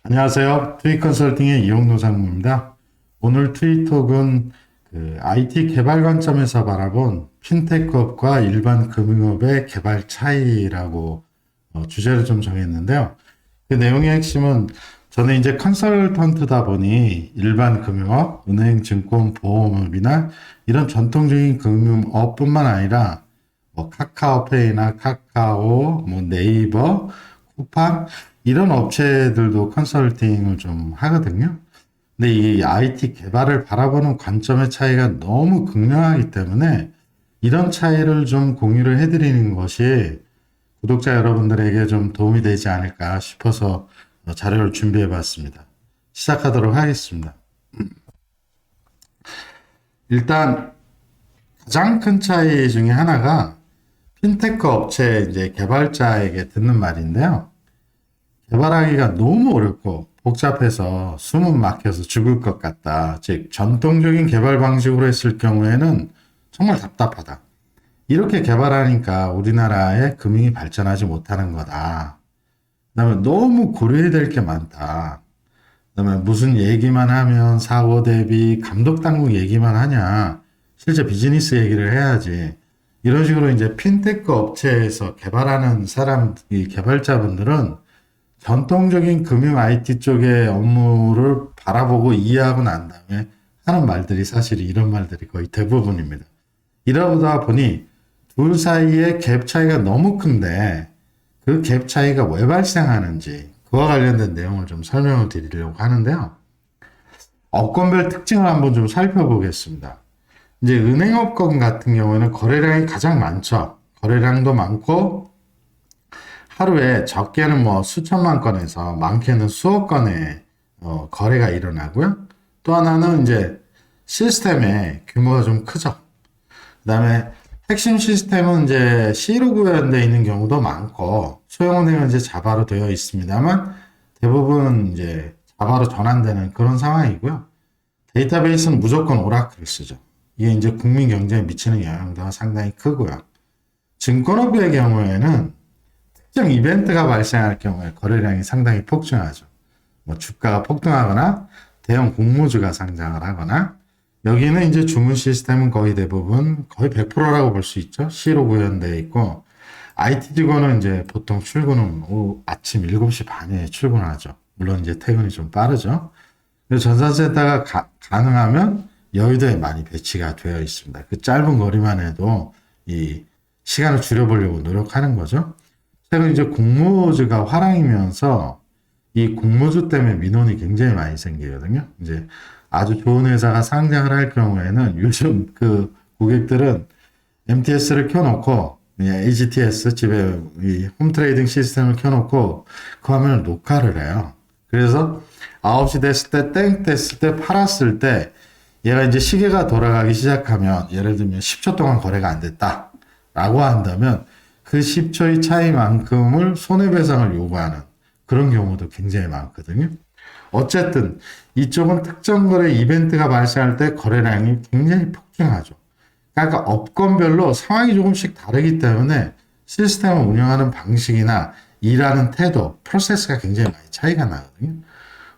안녕하세요. 트윗컨설팅의 이용노 상무입니다. 오늘 트윗톡은 IT 개발 관점에서 바라본 핀테크업과 일반 금융업의 개발 차이라고 주제를 좀 정했는데요. 그 내용의 핵심은 저는 이제 컨설턴트다 보니 일반 금융업, 은행, 증권, 보험업이나 이런 전통적인 금융업뿐만 아니라 뭐 카카오페이나 카카오, 뭐 네이버, 쿠팡 이런 업체들도 컨설팅을 좀 하거든요. 근데 이 IT 개발을 바라보는 관점의 차이가 너무 극명하기 때문에 이런 차이를 좀 공유를 해드리는 것이 구독자 여러분들에게 좀 도움이 되지 않을까 싶어서 자료를 준비해 봤습니다. 시작하도록 하겠습니다. 일단 가장 큰 차이 중에 하나가 핀테크 업체 이제 개발자에게 듣는 말인데요. 개발하기가 너무 어렵고 복잡해서 숨은 막혀서 죽을 것 같다. 즉, 전통적인 개발 방식으로 했을 경우에는 정말 답답하다. 이렇게 개발하니까 우리나라의 금융이 발전하지 못하는 거다. 그다음에 너무 고려해야 될 게 많다. 그다음에 무슨 얘기만 하면 사고 대비 감독 당국 얘기만 하냐. 실제 비즈니스 얘기를 해야지. 이런 식으로 이제 핀테크 업체에서 개발하는 사람, 이 개발자분들은 전통적인 금융 IT 쪽의 업무를 바라보고 이해하고 난 다음에 하는 말들이 사실 이런 말들이 거의 대부분입니다. 이러다 보니 둘 사이의 갭 차이가 너무 큰데 그 갭 차이가 왜 발생하는지 그와 관련된 내용을 좀 설명을 드리려고 하는데요. 업권별 특징을 한번 좀 살펴보겠습니다. 이제 은행업권 같은 경우에는 거래량이 가장 많죠. 거래량도 많고 하루에 적게는 뭐 수천만 건에서 많게는 수억 건의 거래가 일어나고요. 또 하나는 이제 시스템의 규모가 좀 크죠. 그다음에 핵심 시스템은 이제 C로 구현되어 있는 경우도 많고 소형은행은 이제 자바로 되어 있습니다만 대부분 이제 자바로 전환되는 그런 상황이고요. 데이터베이스는 무조건 오라클을 쓰죠. 이게 이제 국민 경제에 미치는 영향도 상당히 크고요. 증권업의 경우에는 특정 이벤트가 발생할 경우에 거래량이 상당히 폭증하죠. 뭐 주가가 폭등하거나 대형 공모주가 상장을 하거나 여기는 이제 주문 시스템은 거의 대부분 거의 100%라고 볼 수 있죠. C로 구현되어 있고 IT 직원은 이제 보통 출근은 아침 7시 반에 출근하죠. 물론 이제 퇴근이 좀 빠르죠. 그래서 전산센터가 가능하면 여의도에 많이 배치가 되어 있습니다. 그 짧은 거리만 해도 이 시간을 줄여보려고 노력하는 거죠. 최근 이제 공모주가 화랑이면서 이 공모주 때문에 민원이 굉장히 많이 생기거든요. 이제 아주 좋은 회사가 상장을 할 경우에는 요즘 그 고객들은 MTS를 켜놓고 그냥 AGTS 집에 이 홈트레이딩 시스템을 켜놓고 그 화면을 녹화를 해요. 그래서 9시 됐을 때 땡 됐을 때 팔았을 때 얘가 이제 시계가 돌아가기 시작하면 예를 들면 10초 동안 거래가 안 됐다 라고 한다면 그 10초의 차이만큼을 손해배상을 요구하는 그런 경우도 굉장히 많거든요. 어쨌든 이쪽은 특정 거래 이벤트가 발생할 때 거래량이 굉장히 폭증하죠. 그러니까 업권별로 상황이 조금씩 다르기 때문에 시스템을 운영하는 방식이나 일하는 태도, 프로세스가 굉장히 많이 차이가 나거든요.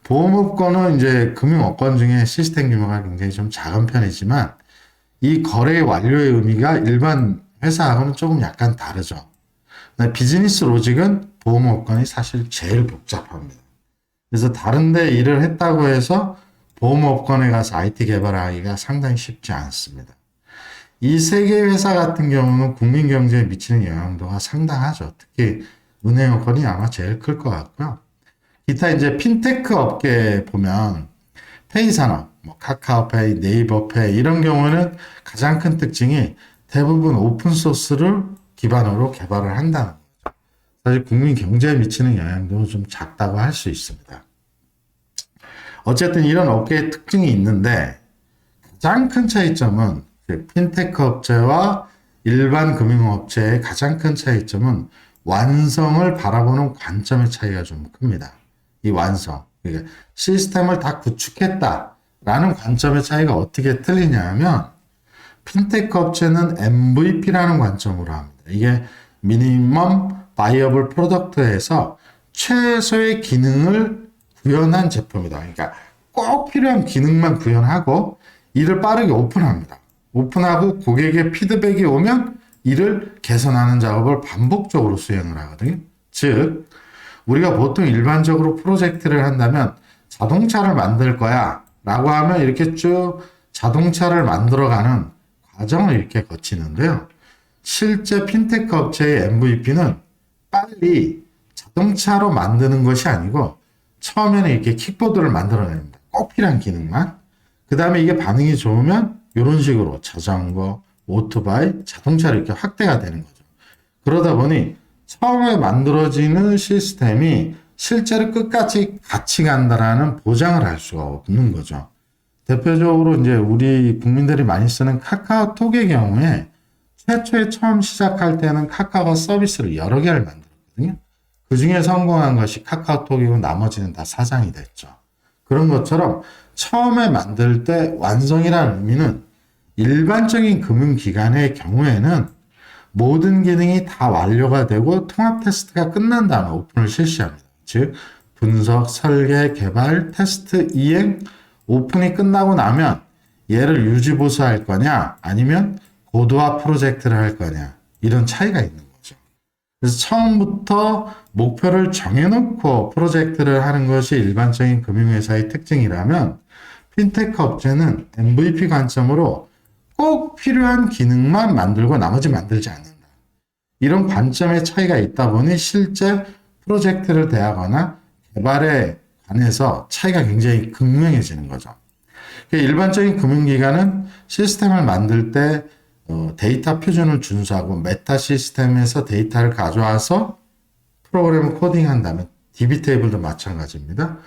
보험업권은 이제 금융업권 중에 시스템 규모가 굉장히 좀 작은 편이지만 이 거래 완료의 의미가 일반 회사하고는 조금 약간 다르죠. 비즈니스 로직은 보험업권이 사실 제일 복잡합니다. 그래서 다른데 일을 했다고 해서 보험업권에 가서 IT 개발하기가 상당히 쉽지 않습니다. 이 세 개 회사 같은 경우는 국민 경제에 미치는 영향도가 상당하죠. 특히 은행업권이 아마 제일 클 것 같고요. 기타 이제 핀테크 업계에 보면 페이 산업, 뭐 카카오페이, 네이버페이 이런 경우는 가장 큰 특징이 대부분 오픈소스를 기반으로 개발을 한다는 거죠. 사실 국민 경제에 미치는 영향도 좀 작다고 할 수 있습니다. 어쨌든 이런 업계의 특징이 있는데 가장 큰 차이점은 핀테크 업체와 일반 금융업체의 가장 큰 차이점은 완성을 바라보는 관점의 차이가 좀 큽니다. 이 완성. 그러니까 시스템을 다 구축했다라는 관점의 차이가 어떻게 틀리냐 하면 핀테크 업체는 MVP라는 관점으로 합니다. 이게 미니멈 바이어블 프로덕트에서 최소의 기능을 구현한 제품이다. 그러니까 꼭 필요한 기능만 구현하고 이를 빠르게 오픈합니다. 오픈하고 고객의 피드백이 오면 이를 개선하는 작업을 반복적으로 수행을 하거든요. 즉, 우리가 보통 일반적으로 프로젝트를 한다면 자동차를 만들 거야 라고 하면 이렇게 쭉 자동차를 만들어가는 과정을 이렇게 거치는데요. 실제 핀테크 업체의 MVP는 빨리 자동차로 만드는 것이 아니고 처음에는 이렇게 킥보드를 만들어냅니다. 꼭 필요한 기능만. 그 다음에 이게 반응이 좋으면 이런 식으로 자전거, 오토바이, 자동차로 이렇게 확대가 되는 거죠. 그러다 보니 처음에 만들어지는 시스템이 실제로 끝까지 같이 간다라는 보장을 할 수가 없는 거죠. 대표적으로 이제 우리 국민들이 많이 쓰는 카카오톡의 경우에 최초에 처음 시작할 때는 카카오가 서비스를 여러 개를 만들었거든요. 그 중에 성공한 것이 카카오톡이고 나머지는 다 사장이 됐죠. 그런 것처럼 처음에 만들 때 완성이라는 의미는 일반적인 금융기관의 경우에는 모든 기능이 다 완료가 되고 통합 테스트가 끝난 다음에 오픈을 실시합니다. 즉 분석, 설계, 개발, 테스트, 이행, 오픈이 끝나고 나면 얘를 유지보수할 거냐 아니면 고도화 프로젝트를 할 거냐 이런 차이가 있는 거죠. 그래서 처음부터 목표를 정해놓고 프로젝트를 하는 것이 일반적인 금융회사의 특징이라면 핀테크 업체는 MVP 관점으로 꼭 필요한 기능만 만들고 나머지 만들지 않는다. 이런 관점의 차이가 있다 보니 실제 프로젝트를 대하거나 개발에 관해서 차이가 굉장히 극명해지는 거죠. 일반적인 금융기관은 시스템을 만들 때 데이터 표준을 준수하고 메타 시스템에서 데이터를 가져와서 프로그램을 코딩한다면 DB 테이블도 마찬가지입니다.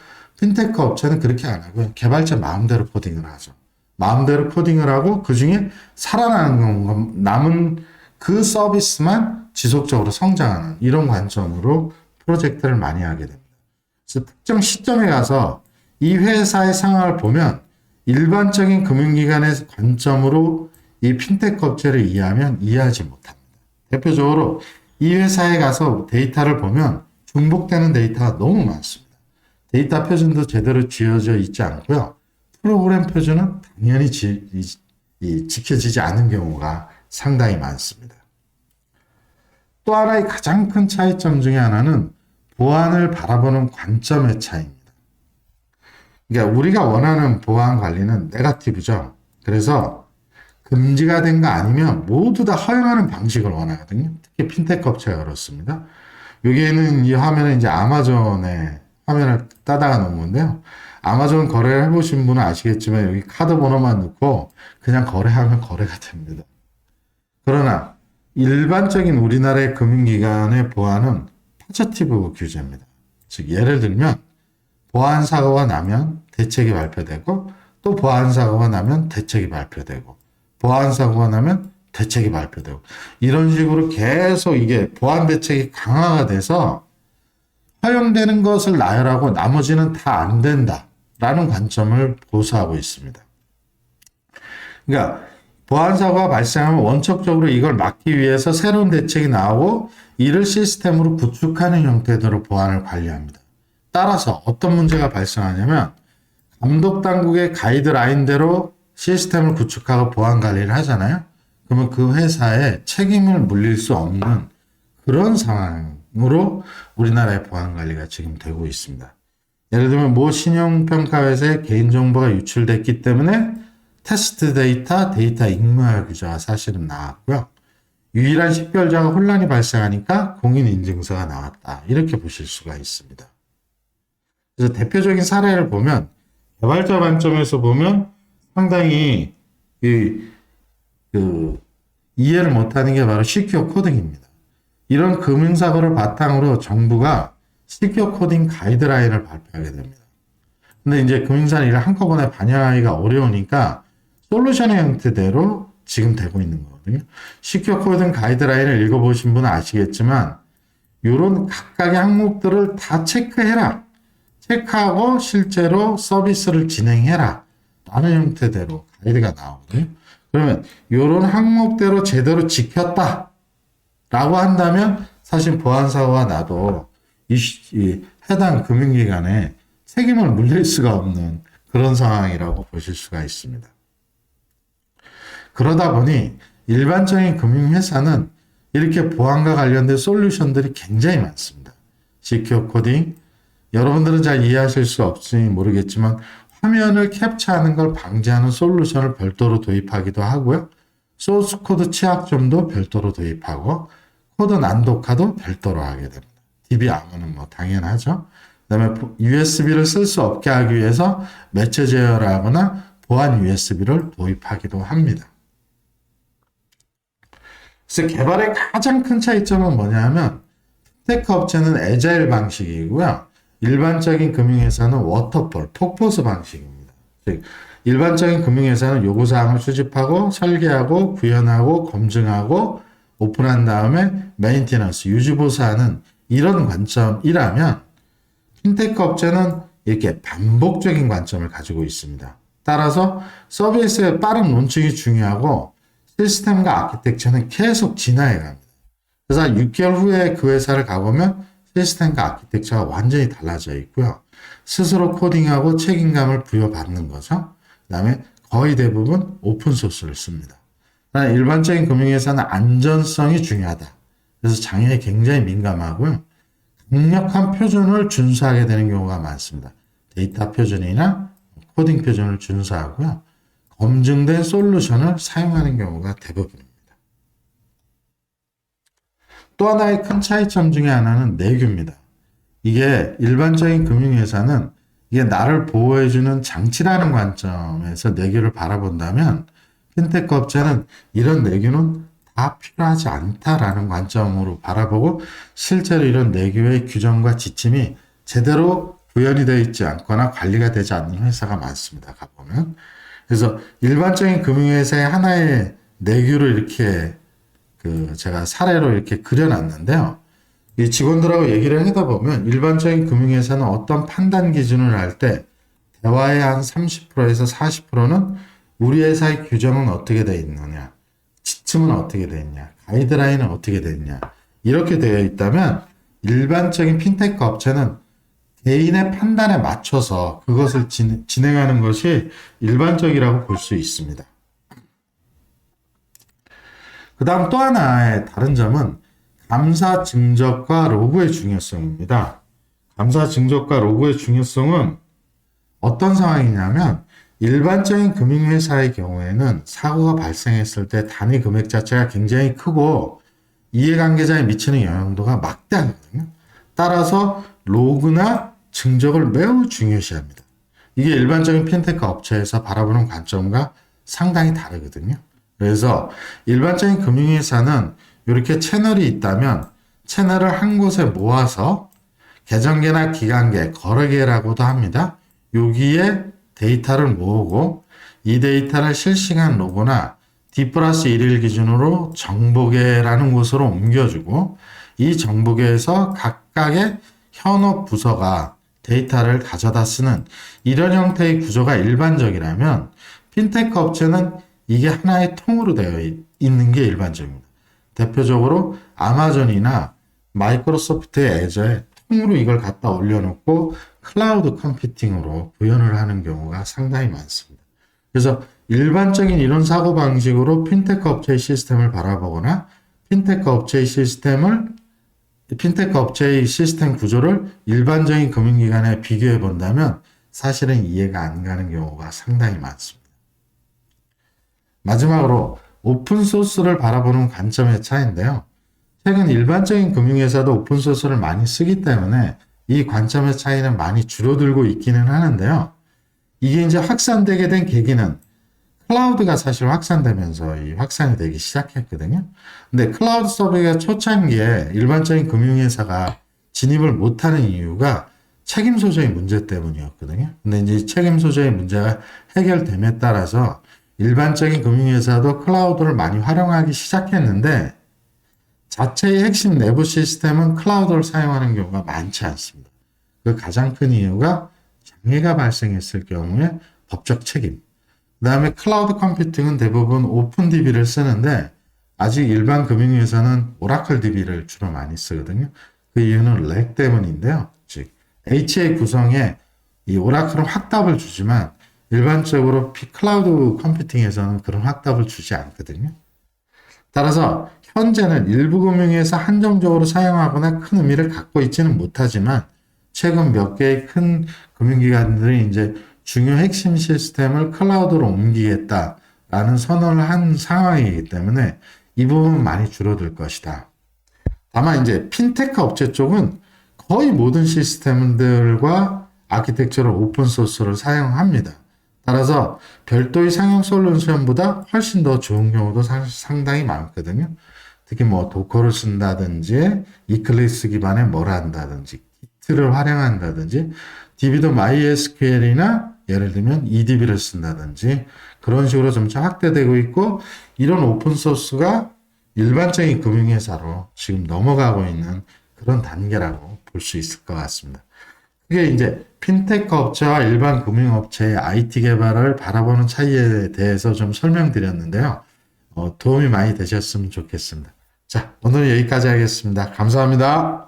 핀테크 업체는 그렇게 안 하고요. 개발자 마음대로 코딩을 하죠. 마음대로 코딩을 하고 그 중에 살아나는 남은 그 서비스만 지속적으로 성장하는 이런 관점으로 프로젝트를 많이 하게 됩니다. 그래서 특정 시점에 가서 이 회사의 상황을 보면 일반적인 금융기관의 관점으로 이 핀테크 업체를 이해하면 이해하지 못합니다. 대표적으로 이 회사에 가서 데이터를 보면 중복되는 데이터가 너무 많습니다. 데이터 표준도 제대로 지어져 있지 않고요. 프로그램 표준은 당연히 지켜지지 않은 경우가 상당히 많습니다. 또 하나의 가장 큰 차이점 중에 하나는 보안을 바라보는 관점의 차이입니다. 그러니까 우리가 원하는 보안 관리는 네거티브죠. 그래서 금지가 된 거 아니면 모두 다 허용하는 방식을 원하거든요. 특히 핀테크 업체가 그렇습니다. 여기에는 이 화면에 이제 아마존의 화면을 따다가 놓은 건데요. 아마존 거래를 해보신 분은 아시겠지만 여기 카드 번호만 넣고 그냥 거래하면 거래가 됩니다. 그러나 일반적인 우리나라의 금융기관의 보안은 포저티브 규제입니다. 즉 예를 들면 보안 사고가 나면 대책이 발표되고 또 보안 사고가 나면 대책이 발표되고 보안 사고가 나면 대책이 발표되고 이런 식으로 계속 이게 보안 대책이 강화가 돼서 허용되는 것을 나열하고 나머지는 다 안 된다라는 관점을 고수하고 있습니다. 그러니까 보안 사고가 발생하면 원칙적으로 이걸 막기 위해서 새로운 대책이 나오고 이를 시스템으로 구축하는 형태대로 보안을 관리합니다. 따라서 어떤 문제가 발생하냐면 감독 당국의 가이드라인대로 시스템을 구축하고 보안 관리를 하잖아요. 그러면 그 회사에 책임을 물릴 수 없는 그런 상황으로 우리나라의 보안 관리가 지금 되고 있습니다. 예를 들면 모 신용평가 회사에 개인정보가 유출됐기 때문에 테스트 데이터 익명화 규제가 사실은 나왔고요. 유일한 식별자가 혼란이 발생하니까 공인인증서가 나왔다. 이렇게 보실 수가 있습니다. 그래서 대표적인 사례를 보면 개발자 관점에서 보면 상당히 이해를 못하는 게 바로 시큐어 코딩입니다. 이런 금융사고를 바탕으로 정부가 시큐어 코딩 가이드라인을 발표하게 됩니다. 근데 이제 금융사는 이를 한꺼번에 반영하기가 어려우니까 솔루션의 형태대로 지금 되고 있는 거거든요. 시큐어 코딩 가이드라인을 읽어보신 분은 아시겠지만 이런 각각의 항목들을 다 체크해라. 체크하고 실제로 서비스를 진행해라. 라는 형태대로 가이드가 나오거든요. 그러면 이런 항목대로 제대로 지켰다. 라고 한다면 사실 보안사고가 나도 이 해당 금융기관에 책임을 물릴 수가 없는 그런 상황이라고 보실 수가 있습니다. 그러다 보니 일반적인 금융회사는 이렇게 보안과 관련된 솔루션들이 굉장히 많습니다. 시큐어 코딩, 여러분들은 잘 이해하실 수 없으니 모르겠지만 화면을 캡처하는 걸 방지하는 솔루션을 별도로 도입하기도 하고요. 소스 코드 취약점도 별도로 도입하고 코드 난독화도 별도로 하게 됩니다. DBARM은 뭐 당연하죠. 그 다음에 USB를 쓸 수 없게 하기 위해서 매체 제어를 하거나 보안 USB를 도입하기도 합니다. 그래서 개발의 가장 큰 차이점은 뭐냐면 핀테크 업체는 애자일 방식이고요. 일반적인 금융회사는 워터폴, 폭포수 방식입니다. 즉 일반적인 금융회사는 요구사항을 수집하고 설계하고 구현하고 검증하고 오픈한 다음에 메인테넌스, 유지보수하는 이런 관점이라면 핀테크 업체는 이렇게 반복적인 관점을 가지고 있습니다. 따라서 서비스의 빠른 론칭이 중요하고 시스템과 아키텍처는 계속 진화해 갑니다. 그래서 6개월 후에 그 회사를 가보면 시스템과 아키텍처가 완전히 달라져 있고요. 스스로 코딩하고 책임감을 부여받는 거죠. 그 다음에 거의 대부분 오픈소스를 씁니다. 일반적인 금융회사는 안전성이 중요하다. 그래서 장애에 굉장히 민감하고요. 강력한 표준을 준수하게 되는 경우가 많습니다. 데이터 표준이나 코딩 표준을 준수하고요. 검증된 솔루션을 사용하는 경우가 대부분입니다. 또 하나의 큰 차이점 중에 하나는 내규입니다. 이게 일반적인 금융회사는 이게 나를 보호해주는 장치라는 관점에서 내규를 바라본다면 핀테크 업체는 이런 내규는 다 필요하지 않다라는 관점으로 바라보고 실제로 이런 내규의 규정과 지침이 제대로 구현이 되어 있지 않거나 관리가 되지 않는 회사가 많습니다. 가보면. 그래서 일반적인 금융회사의 하나의 내규를 이렇게 제가 사례로 이렇게 그려놨는데요. 이 직원들하고 얘기를 하다 보면 일반적인 금융회사는 어떤 판단 기준을 할 때 대화의 한 30%에서 40%는 우리 회사의 규정은 어떻게 되어 있느냐, 지침은 어떻게 되어 있냐, 가이드라인은 어떻게 되어 있냐 이렇게 되어 있다면 일반적인 핀테크 업체는 개인의 판단에 맞춰서 그것을 진행하는 것이 일반적이라고 볼 수 있습니다. 그 다음 또 하나의 다른 점은 감사 증적과 로그의 중요성입니다. 감사 증적과 로그의 중요성은 어떤 상황이냐면 일반적인 금융회사의 경우에는 사고가 발생했을 때 단위 금액 자체가 굉장히 크고 이해관계자에 미치는 영향도가 막대하거든요. 따라서 로그나 증적을 매우 중요시합니다. 이게 일반적인 핀테크 업체에서 바라보는 관점과 상당히 다르거든요. 그래서 일반적인 금융회사는 이렇게 채널이 있다면 채널을 한 곳에 모아서 계정계나 기간계, 거래계라고도 합니다. 여기에 데이터를 모으고 이 데이터를 실시간 로그나 D+1일 기준으로 정보계라는 곳으로 옮겨주고 이 정보계에서 각각의 현업 부서가 데이터를 가져다 쓰는 이런 형태의 구조가 일반적이라면 핀테크 업체는 이게 하나의 통으로 되어 있는 게 일반적입니다. 대표적으로 아마존이나 마이크로소프트의 애저에 통으로 이걸 갖다 올려놓고 클라우드 컴퓨팅으로 구현을 하는 경우가 상당히 많습니다. 그래서 일반적인 이런 사고방식으로 핀테크 업체의 시스템을 바라보거나 핀테크 업체의 시스템 구조를 일반적인 금융기관에 비교해 본다면 사실은 이해가 안 가는 경우가 상당히 많습니다. 마지막으로 오픈소스를 바라보는 관점의 차이인데요. 최근 일반적인 금융회사도 오픈소스를 많이 쓰기 때문에 이 관점의 차이는 많이 줄어들고 있기는 하는데요. 이게 이제 확산되게 된 계기는 클라우드가 사실 확산되면서 이 확산이 되기 시작했거든요. 근데 클라우드 서비스가 초창기에 일반적인 금융회사가 진입을 못하는 이유가 책임 소재의 문제 때문이었거든요. 근데 이제 책임 소재의 문제가 해결됨에 따라서 일반적인 금융회사도 클라우드를 많이 활용하기 시작했는데 자체의 핵심 내부 시스템은 클라우드를 사용하는 경우가 많지 않습니다. 그 가장 큰 이유가 장애가 발생했을 경우에 법적 책임. 그 다음에 클라우드 컴퓨팅은 대부분 오픈DB를 쓰는데 아직 일반 금융회사는 오라클 DB를 주로 많이 쓰거든요. 그 이유는 렉 때문인데요. 즉 HA 구성에 이 오라클은 확답을 주지만 일반적으로 클라우드 컴퓨팅에서는 그런 확답을 주지 않거든요. 따라서 현재는 일부 금융에서 한정적으로 사용하거나 큰 의미를 갖고 있지는 못하지만 최근 몇 개의 큰 금융기관들이 이제 중요 핵심 시스템을 클라우드로 옮기겠다라는 선언을 한 상황이기 때문에 이 부분은 많이 줄어들 것이다. 다만 이제 핀테크 업체 쪽은 거의 모든 시스템들과 아키텍처를 오픈소스를 사용합니다. 따라서 별도의 상용 솔루션보다 훨씬 더 좋은 경우도 상당히 많거든요. 특히 뭐 도커를 쓴다든지 이클립스 기반의 뭘 한다든지 기트를 활용한다든지 DB도 MySQL이나 예를 들면 EDB를 쓴다든지 그런 식으로 점차 확대되고 있고 이런 오픈소스가 일반적인 금융회사로 지금 넘어가고 있는 그런 단계라고 볼 수 있을 것 같습니다. 그게 이제 핀테크 업체와 일반 금융업체의 IT 개발을 바라보는 차이에 대해서 좀 설명드렸는데요. 도움이 많이 되셨으면 좋겠습니다. 자, 오늘은 여기까지 하겠습니다. 감사합니다.